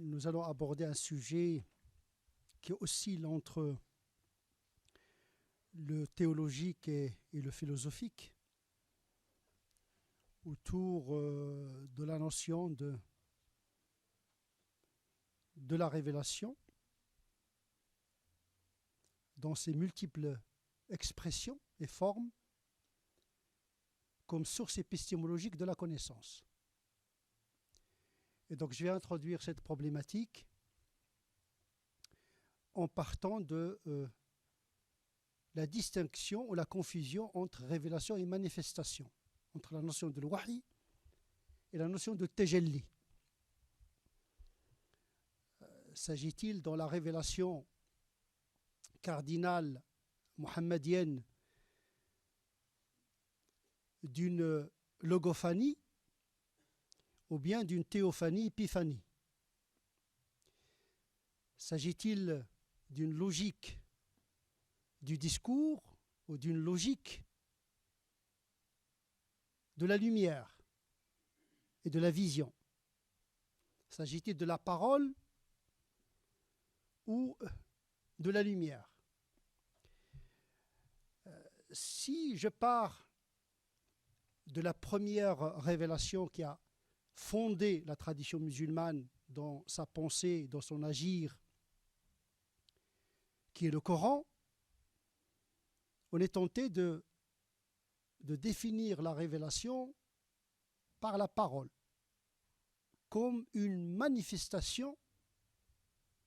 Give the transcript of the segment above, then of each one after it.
nous allons aborder un sujet qui oscille entre le théologique et le philosophique, autour de la notion de la révélation dans ses multiples expressions et formes comme source épistémologique de la connaissance. Et donc je vais introduire cette problématique en partant de la distinction ou la confusion entre révélation et manifestation, entre la notion de l'wahi et la notion de tajalli. S'agit-il dans la révélation cardinale mohammedienne d'une logophanie ou bien d'une théophanie, épiphanie? S'agit-il d'une logique du discours ou d'une logique de la lumière et de la vision? S'agit-il de la parole ou de la lumière? Si je pars de la première révélation qui a fondé la tradition musulmane dans sa pensée, dans son agir, qui est le Coran, on est tenté de définir la révélation par la parole, comme une manifestation,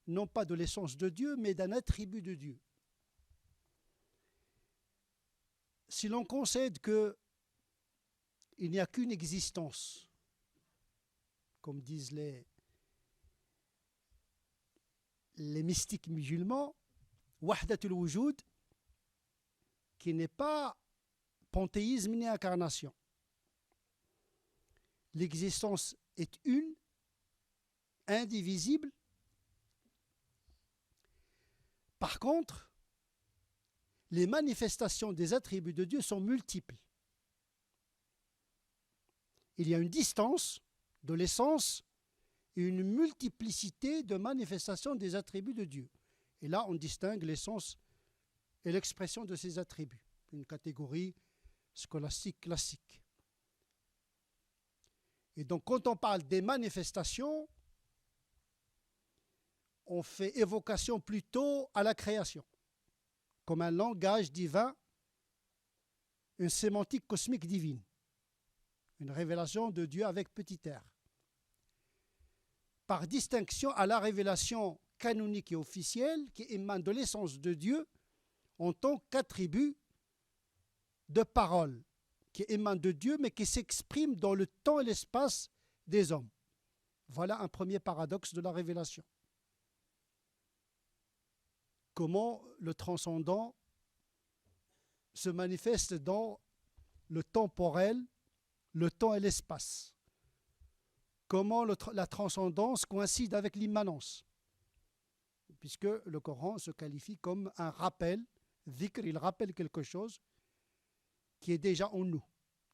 non pas de l'essence de Dieu, mais d'un attribut de Dieu. Si l'on concède qu'il n'y a qu'une existence, comme disent les mystiques musulmans, wahdatul wujud, qui n'est pas panthéisme ni incarnation. L'existence est une, indivisible. Par contre, les manifestations des attributs de Dieu sont multiples. Il y a une distance de l'essence et une multiplicité de manifestations des attributs de Dieu. Et là, on distingue l'essence et l'expression de ces attributs, une catégorie scolastique classique. Et donc, quand on parle des manifestations, on fait évocation plutôt à la création, comme un langage divin, une sémantique cosmique divine, une révélation de Dieu avec petit r. Par distinction à la révélation canonique et officielle qui émane de l'essence de Dieu en tant qu'attribut de parole, qui émane de Dieu mais qui s'exprime dans le temps et l'espace des hommes. Voilà un premier paradoxe de la révélation. Comment le transcendant se manifeste dans le temporel, le temps et l'espace. Comment la transcendance coïncide avec l'immanence, puisque le Coran se qualifie comme un rappel, dhikr, il rappelle quelque chose qui est déjà en nous,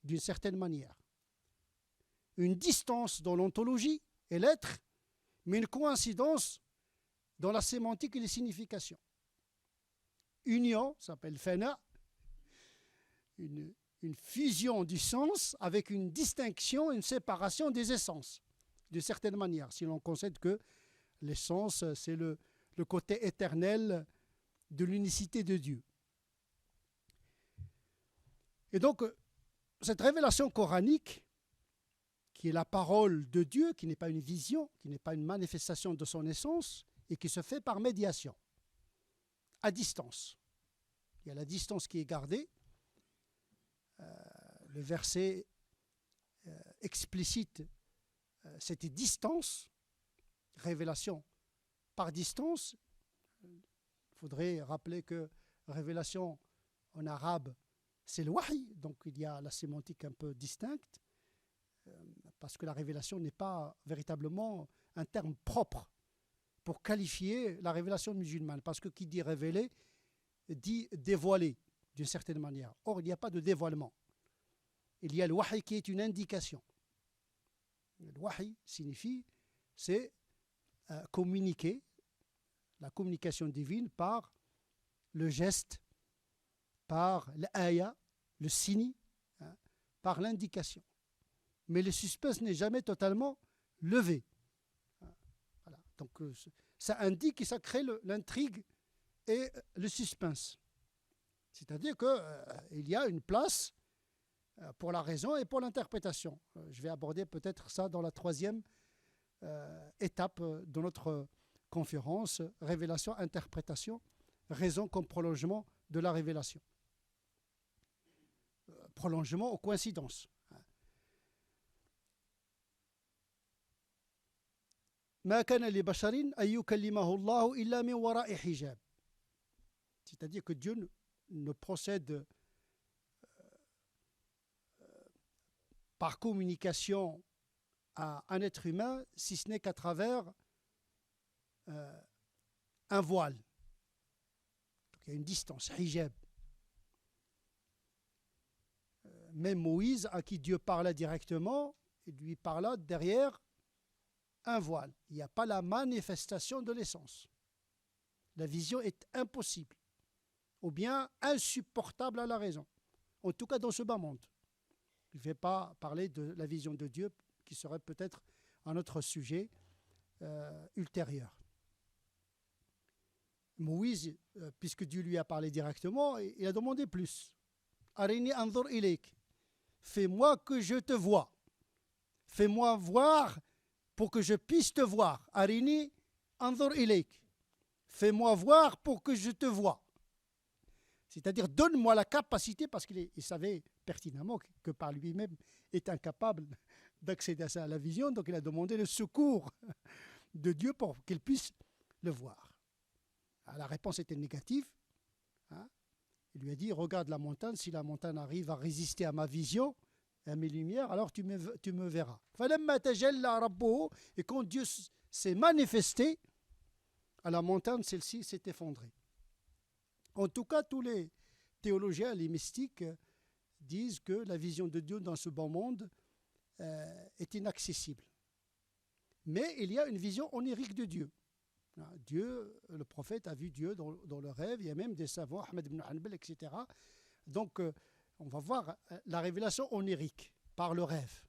d'une certaine manière. Une distance dans l'ontologie et l'être, mais une coïncidence dans la sémantique et les significations. Union, ça s'appelle fana, une fusion du sens avec une distinction, une séparation des essences, d'une certaine manière, si l'on concède que l'essence, c'est le côté éternel de l'unicité de Dieu. Et donc, cette révélation coranique, qui est la parole de Dieu, qui n'est pas une vision, qui n'est pas une manifestation de son essence, et qui se fait par médiation, à distance. Il y a la distance qui est gardée. Le verset explicite cette distance, révélation par distance. Il faudrait rappeler que révélation en arabe, c'est le wahi, donc il y a la sémantique un peu distincte, parce que la révélation n'est pas véritablement un terme propre pour qualifier la révélation musulmane, parce que qui dit révéler dit dévoiler d'une certaine manière. Or, il n'y a pas de dévoilement. Il y a le wahi qui est une indication. Le wahi signifie, c'est communiquer la communication divine par le geste, par l'aya, le signe, hein, par l'indication. Mais le suspense n'est jamais totalement levé. Voilà. Donc ça indique et ça crée l'intrigue et le suspense. C'est-à-dire qu'il y a une place pour la raison et pour l'interprétation. Je vais aborder peut-être ça dans la troisième étape de notre conférence, révélation, interprétation, raison comme prolongement de la révélation. Prolongement aux coïncidences. ما كان لبشر أن يكلمه الله إلا من وراء حجاب. C'est-à-dire que Dieu ne procède par communication à un être humain si ce n'est qu'à travers un voile. Donc, il y a une distance, hijab. Même Moïse, à qui Dieu parla directement, il lui parla derrière un voile. Il n'y a pas la manifestation de l'essence. La vision est impossible, ou bien insupportable à la raison. En tout cas, dans ce bas monde. Je ne vais pas parler de la vision de Dieu, qui serait peut-être un autre sujet ultérieur. Moïse, puisque Dieu lui a parlé directement, il a demandé plus. Arini anzur ilayk. Fais-moi que je te vois. Fais-moi voir pour que je puisse te voir. Arini anzur ilayk. Fais-moi voir pour que je te vois. C'est-à-dire, donne-moi la capacité, parce qu'il savait pertinemment que par lui-même est incapable d'accéder à la vision, donc il a demandé le secours de Dieu pour qu'il puisse le voir. Alors, la réponse était négative. Il lui a dit, regarde la montagne, si la montagne arrive à résister à ma vision, à mes lumières, alors tu me verras. Et quand Dieu s'est manifesté, à la montagne, celle-ci s'est effondrée. En tout cas, tous les théologiens, les mystiques, disent que la vision de Dieu dans ce bon monde est inaccessible. Mais il y a une vision onirique de Dieu. Dieu, le prophète a vu Dieu dans le rêve, il y a même des savants, Ahmed ibn Hanbal, etc. Donc, on va voir la révélation onirique par le rêve.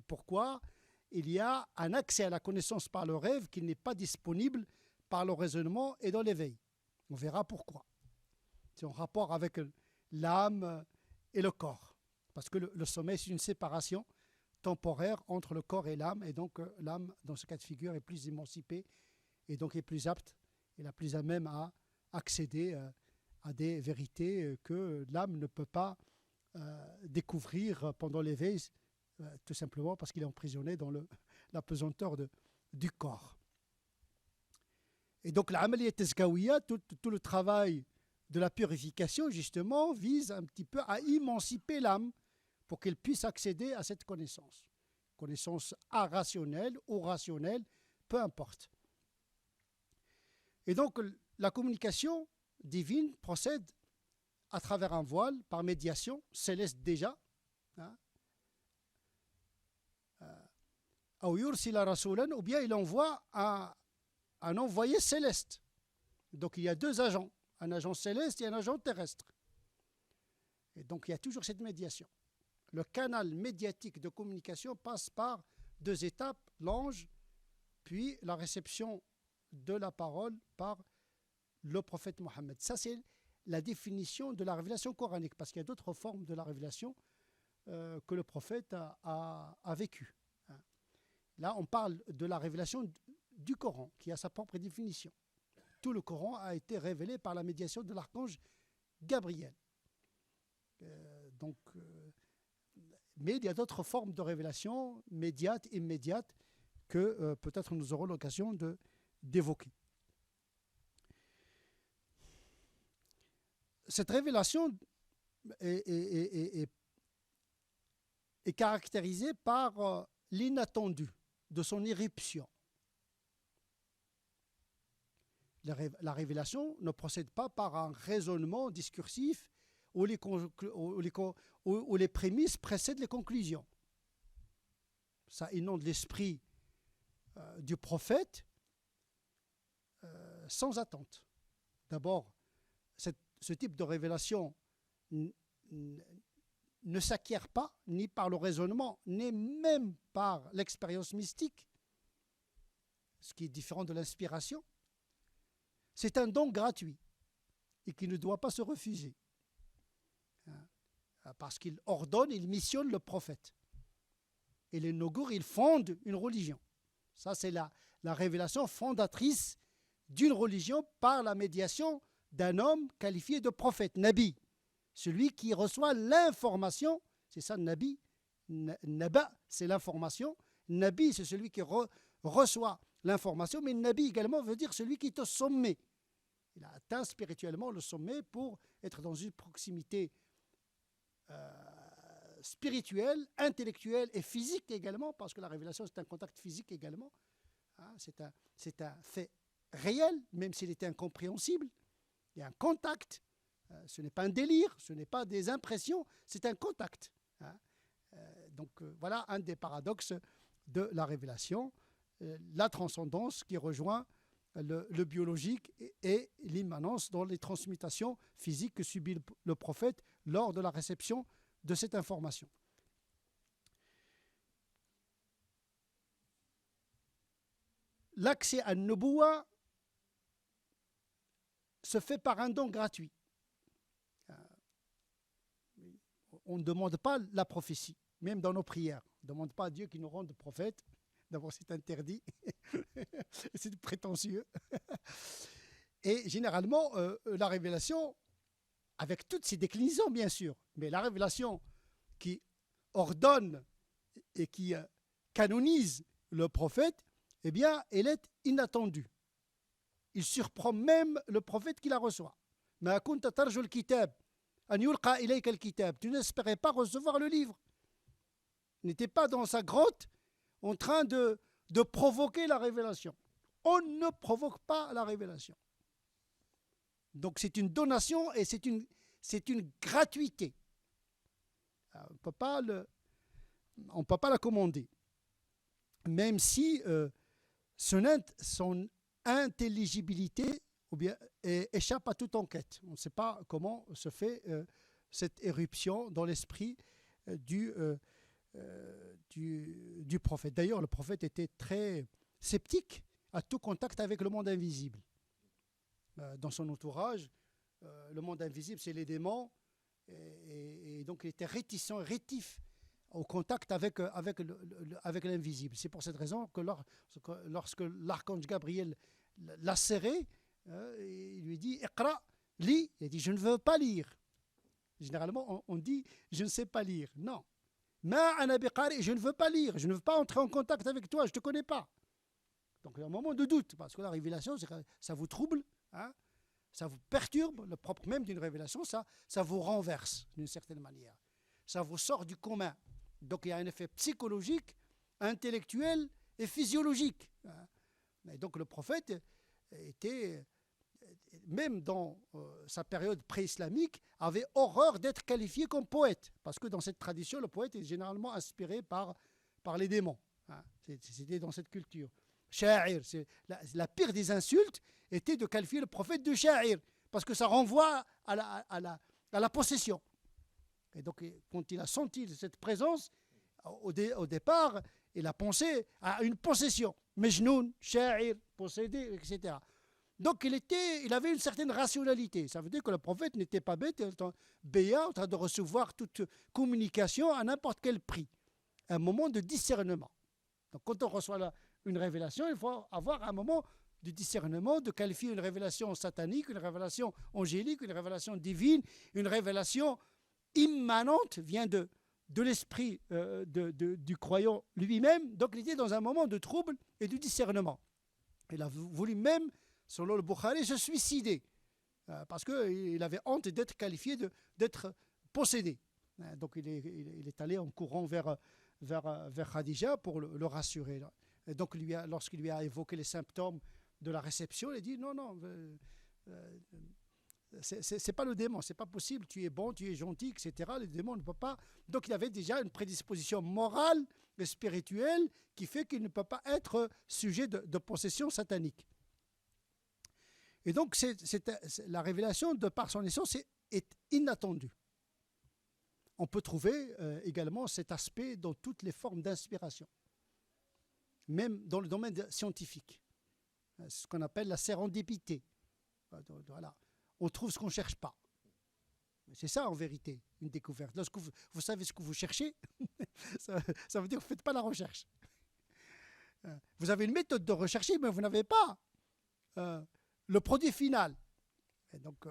Pourquoi? Il y a un accès à la connaissance par le rêve qui n'est pas disponible par le raisonnement et dans l'éveil. On verra pourquoi. C'est en rapport avec l'âme et le corps. Parce que le sommeil, c'est une séparation temporaire entre le corps et l'âme. Et donc, l'âme, dans ce cas de figure, est plus émancipée et donc est plus apte et la plus à même à accéder à des vérités que l'âme ne peut pas découvrir pendant l'éveil, tout simplement parce qu'il est emprisonné dans la pesanteur du corps. Et donc, l'amaliya tazkawiya, tout le travail de la purification, justement, vise un petit peu à émanciper l'âme pour qu'elle puisse accéder à cette connaissance. Connaissance irrationnelle ou rationnelle, peu importe. Et donc, la communication divine procède à travers un voile, par médiation, céleste déjà. Ou bien il envoie un envoyé céleste. Donc, il y a deux agents. Un agent céleste et un agent terrestre. Et donc, il y a toujours cette médiation. Le canal médiatique de communication passe par deux étapes, l'ange, puis la réception de la parole par le prophète Mohammed. Ça, c'est la définition de la révélation coranique, parce qu'il y a d'autres formes de la révélation que le prophète a vécues. Là, on parle de la révélation du Coran, qui a sa propre définition. Tout le Coran a été révélé par la médiation de l'archange Gabriel. Mais il y a d'autres formes de révélation, médiates, immédiates, que peut-être nous aurons l'occasion d'évoquer. Cette révélation est caractérisée par l'inattendu de son irruption. La révélation ne procède pas par un raisonnement discursif où les prémices précèdent les conclusions. Ça inonde l'esprit du prophète sans attente. D'abord, ce type de révélation ne s'acquiert pas, ni par le raisonnement, ni même par l'expérience mystique, ce qui est différent de l'inspiration. C'est un don gratuit et qui ne doit pas se refuser. Parce qu'il ordonne, il missionne le prophète. Et les Nogour, ils fondent une religion. Ça, c'est la révélation fondatrice d'une religion par la médiation d'un homme qualifié de prophète, Nabi. Celui qui reçoit l'information, c'est ça, Nabi. Naba, c'est l'information. Nabi, c'est celui qui reçoit l'information. Mais Nabi également veut dire celui qui est au sommet. Il a atteint spirituellement le sommet pour être dans une proximité spirituelle, intellectuelle et physique également, parce que la révélation, c'est un contact physique également. Hein, c'est un fait réel, même s'il était incompréhensible. Il y a un contact. Ce n'est pas un délire, ce n'est pas des impressions, c'est un contact. Hein. Donc voilà un des paradoxes de la révélation, la transcendance qui rejoint le biologique et l'immanence dans les transmutations physiques que subit le prophète lors de la réception de cette information. L'accès à Nubuwa se fait par un don gratuit. On ne demande pas la prophétie, même dans nos prières. On ne demande pas à Dieu qu'il nous rende prophète. D'abord, c'est interdit. C'est prétentieux. Et généralement, la révélation, avec toutes ses déclinaisons, bien sûr, mais la révélation qui ordonne et qui canonise le prophète, eh bien, elle est inattendue. Il surprend même le prophète qui la reçoit. Ma kunta tarju al-kitab. Tu n'espérais pas recevoir le livre. Il n'était pas dans sa grotte en train de provoquer la révélation. On ne provoque pas la révélation. Donc c'est une donation et c'est une gratuité. On ne peut pas la commander. Même si son intelligibilité ou bien échappe à toute enquête. On ne sait pas comment se fait cette éruption dans l'esprit du prophète. D'ailleurs, le prophète était très sceptique à tout contact avec le monde invisible. Dans son entourage, le monde invisible, c'est les démons, et donc il était rétif au contact avec l'invisible. C'est pour cette raison que lorsque l'archange Gabriel l'a serré, il lui dit « Iqra, lis ». Il dit « Je ne veux pas lire ». Généralement, on dit « Je ne sais pas lire ». Non. « Ma ana biqari », je ne veux pas lire, je ne veux pas entrer en contact avec toi, je ne te connais pas. Donc il y a un moment de doute, parce que la révélation, ça vous trouble, hein, ça vous perturbe, le propre même d'une révélation, ça vous renverse d'une certaine manière. Ça vous sort du commun. Donc il y a un effet psychologique, intellectuel et physiologique. Hein. Et donc le prophète était, même dans sa période pré-islamique, avait horreur d'être qualifié comme poète. Parce que dans cette tradition, le poète est généralement inspiré par les démons. Hein. C'était dans cette culture. Sha'ir, la pire des insultes était de qualifier le prophète de sha'ir, parce que ça renvoie à la possession. Et donc, quand il a senti cette présence, au départ, il a pensé à une possession. Mejnoun, sha'ir, possédé, etc. Donc, il avait une certaine rationalité. Ça veut dire que le prophète n'était pas bête, béat, en train de recevoir toute communication à n'importe quel prix. Un moment de discernement. Donc, quand on reçoit une révélation, il faut avoir un moment de discernement, de qualifier une révélation satanique, une révélation angélique, une révélation divine, une révélation immanente, vient de l'esprit du croyant lui-même. Donc il était dans un moment de trouble et de discernement. Il a voulu même, selon le Bukhari, se suicider, parce qu'il avait honte d'être qualifié d'être possédé. Donc il est allé en courant vers Khadija pour le rassurer. Et donc lorsqu'il lui a évoqué les symptômes de la réception, il a dit non, c'est pas le démon, c'est pas possible, tu es bon, tu es gentil, etc. Le démon ne peut pas. Donc il avait déjà une prédisposition morale et spirituelle qui fait qu'il ne peut pas être sujet de possession satanique. Et donc, la révélation, de par son essence, est inattendue. On peut trouver également cet aspect dans toutes les formes d'inspiration, même dans le domaine scientifique. C'est ce qu'on appelle la sérendipité. Voilà. On trouve ce qu'on ne cherche pas. C'est ça en vérité, une découverte. Lorsque vous savez ce que vous cherchez, ça veut dire que vous ne faites pas la recherche. Vous avez une méthode de rechercher, mais vous n'avez pas le produit final. Et donc,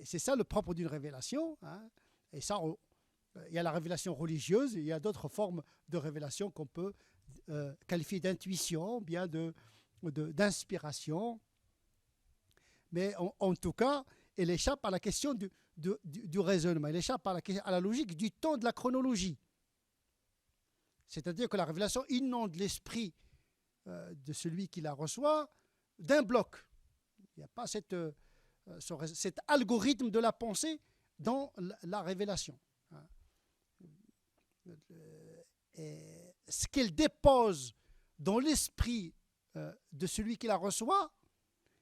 c'est ça le propre d'une révélation. Hein. Et ça, il y a la révélation religieuse, et il y a d'autres formes de révélation qu'on peut qualifier d'intuition, bien d'inspiration. Mais en tout cas, elle échappe à la question du raisonnement, elle échappe à la logique du temps de la chronologie. C'est-à-dire que la révélation inonde l'esprit de celui qui la reçoit d'un bloc. Il n'y a pas cet algorithme de la pensée dans la révélation. Et ce qu'elle dépose dans l'esprit de celui qui la reçoit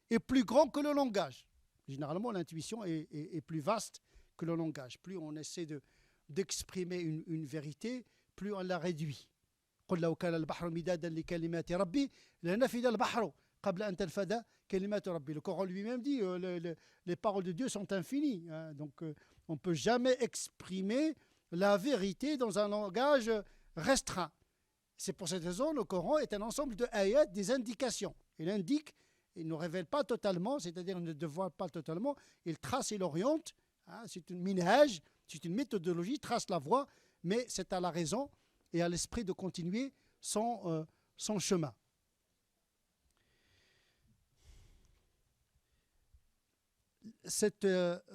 est plus grand que le langage. Généralement, l'intuition est plus vaste que le langage. Plus on essaie d'exprimer une vérité, plus on la réduit. قل لو كان البحر مدادا لكلمات ربي لنفد البحر قبل أن تنفد كلمات ربي. Le Coran lui-même dit les paroles de Dieu sont infinies. Hein, donc, on ne peut jamais exprimer la vérité dans un langage restreint. C'est pour cette raison que le Coran est un ensemble de ayats, des indications. Il indique, il ne révèle pas totalement, c'est-à-dire il ne dévoile pas totalement, il trace, il oriente. Hein, c'est une minhaj, c'est une méthodologie, trace la voie, mais c'est à la raison et à l'esprit de continuer son chemin. Cette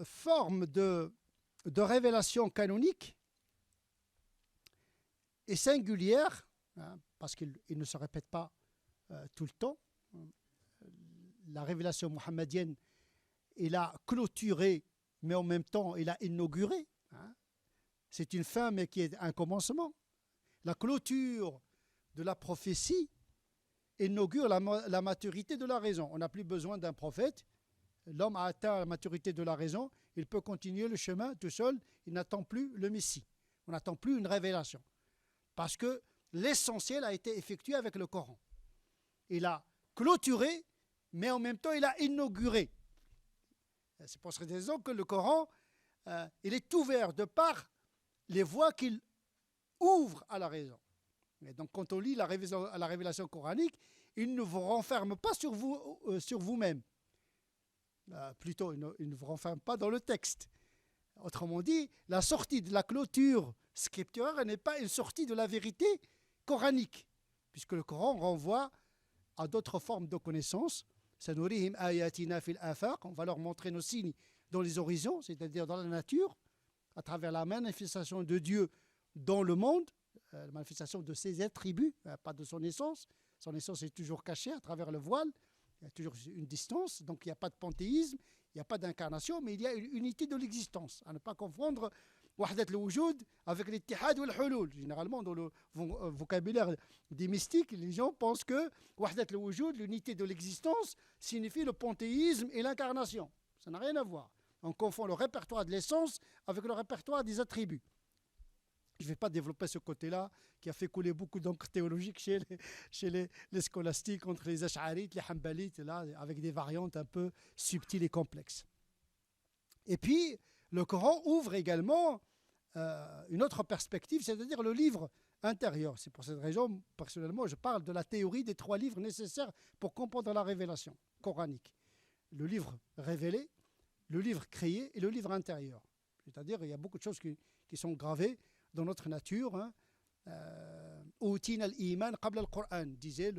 forme de révélation canonique est singulière, hein, parce qu'il ne se répète pas tout le temps. La révélation mohammedienne, il a clôturé, mais en même temps, il a inauguré. Hein. C'est une fin, mais qui est un commencement. La clôture de la prophétie inaugure la maturité de la raison. On n'a plus besoin d'un prophète. L'homme a atteint la maturité de la raison. Il peut continuer le chemin tout seul. Il n'attend plus le Messie. On n'attend plus une révélation. Parce que l'essentiel a été effectué avec le Coran. Il a clôturé, mais en même temps, il a inauguré. C'est pour cette raison que le Coran, il est ouvert de par les voies qu'il ouvre à la raison. Et donc, quand on lit la révélation coranique, il ne vous renferme pas sur vous-même. Plutôt, il ne vous renferme pas dans le texte. Autrement dit, la sortie de la clôture scripturaire n'est pas une sortie de la vérité coranique, puisque le Coran renvoie à d'autres formes de connaissances. Sanurihim ayatina fil afaq, on va leur montrer nos signes dans les horizons, c'est-à-dire dans la nature, à travers la manifestation de Dieu dans le monde, la manifestation de ses attributs, pas de son essence. Son essence est toujours cachée à travers le voile, il y a toujours une distance, donc il n'y a pas de panthéisme, il n'y a pas d'incarnation, mais il y a une unité de l'existence. À ne pas confondre wahdat al-wujud avec l'ittihad ou al-hulul. Généralement, dans le vocabulaire des mystiques, les gens pensent que wahdat al-wujud, l'unité de l'existence, signifie le panthéisme et l'incarnation. Ça n'a rien à voir. On confond le répertoire de l'essence avec le répertoire des attributs. Je ne vais pas développer ce côté-là qui a fait couler beaucoup d'encre théologique chez les scolastiques entre les ash'arites, les hanbalites, là, avec des variantes un peu subtiles et complexes. Et puis, le Coran ouvre également une autre perspective, c'est-à-dire le livre intérieur. C'est pour cette raison, personnellement, je parle de la théorie des 3 livres nécessaires pour comprendre la révélation coranique. Le livre révélé, le livre créé et le livre intérieur. C'est-à-dire qu'il y a beaucoup de choses qui sont gravées dans notre nature. Outina al-iman qabla al-Qur'an, disaient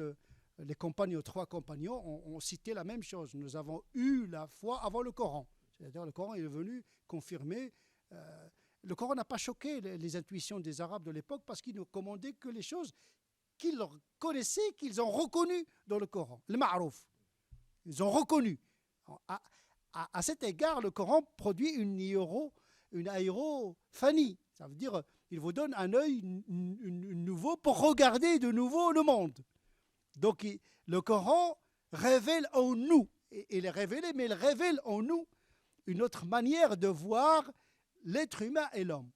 les compagnons, 3 compagnons ont cité la même chose. Nous avons eu la foi avant le Coran. C'est-à-dire le Coran est venu confirmer. Le Coran n'a pas choqué les intuitions des Arabes de l'époque parce qu'il ne commandait que les choses qu'ils connaissaient, qu'ils ont reconnues dans le Coran. Le ma'rouf. Ils ont reconnu. À cet égard, le Coran produit une aérophanie. Ça veut dire il vous donne un œil nouveau pour regarder de nouveau le monde. Donc le Coran révèle en nous. il est révélé, mais il révèle en nous une autre manière de voir l'être humain et l'homme.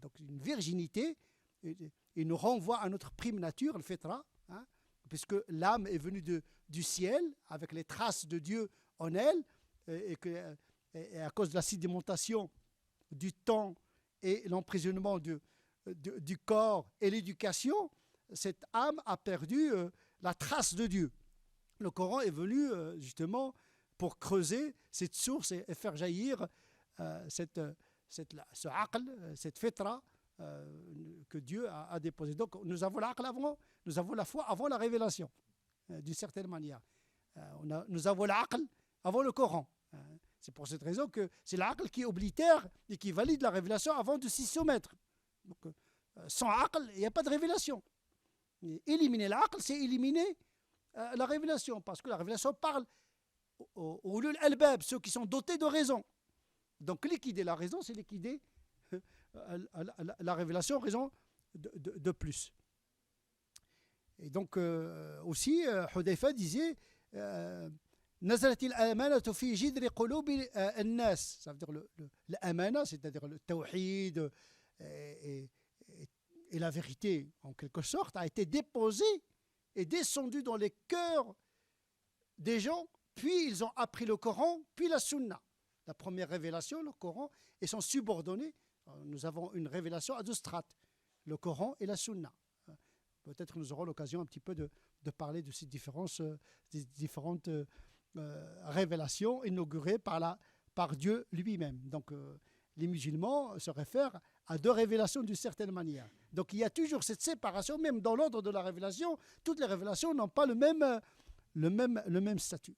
Donc une virginité, il nous renvoie à notre prime nature, le fitra, hein, puisque l'âme est venue du ciel, avec les traces de Dieu en elle, et à cause de la sédimentation du temps et l'emprisonnement du corps et l'éducation, cette âme a perdu la trace de Dieu. Le Coran est venu justement pour creuser cette source et faire jaillir ce aql, cette fitra que Dieu a déposé. Donc nous avons l'aql avant, nous avons la foi avant la révélation, d'une certaine manière. Nous avons l'aql avant le Coran. C'est pour cette raison que c'est l'aql qui oblitère et qui valide la révélation avant de s'y soumettre. Donc, sans aql, il n'y a pas de révélation. Éliminer l'aql, c'est éliminer la révélation, parce que la révélation parle aux ulul albab, ceux qui sont dotés de raison. Donc liquider la raison, c'est liquider la révélation, raison de plus. Et donc aussi, Hudayfa disait نزلت الأمانة في جذر قلوب الناس. Ça veut dire l'amana, c'est-à-dire le tawhid et la vérité, en quelque sorte, a été déposée et descendue dans les cœurs des gens, puis ils ont appris le Coran, puis la Sunna. La première révélation, le Coran, et sont subordonnés. Nous avons une révélation à deux strates, le Coran et la Sunna. Peut-être nous aurons l'occasion un petit peu de parler de ces différentes révélations inaugurées par Dieu lui-même. Donc les musulmans se réfèrent à deux révélations d'une certaine manière. Donc il y a toujours cette séparation, même dans l'ordre de la révélation, toutes les révélations n'ont pas le même statut.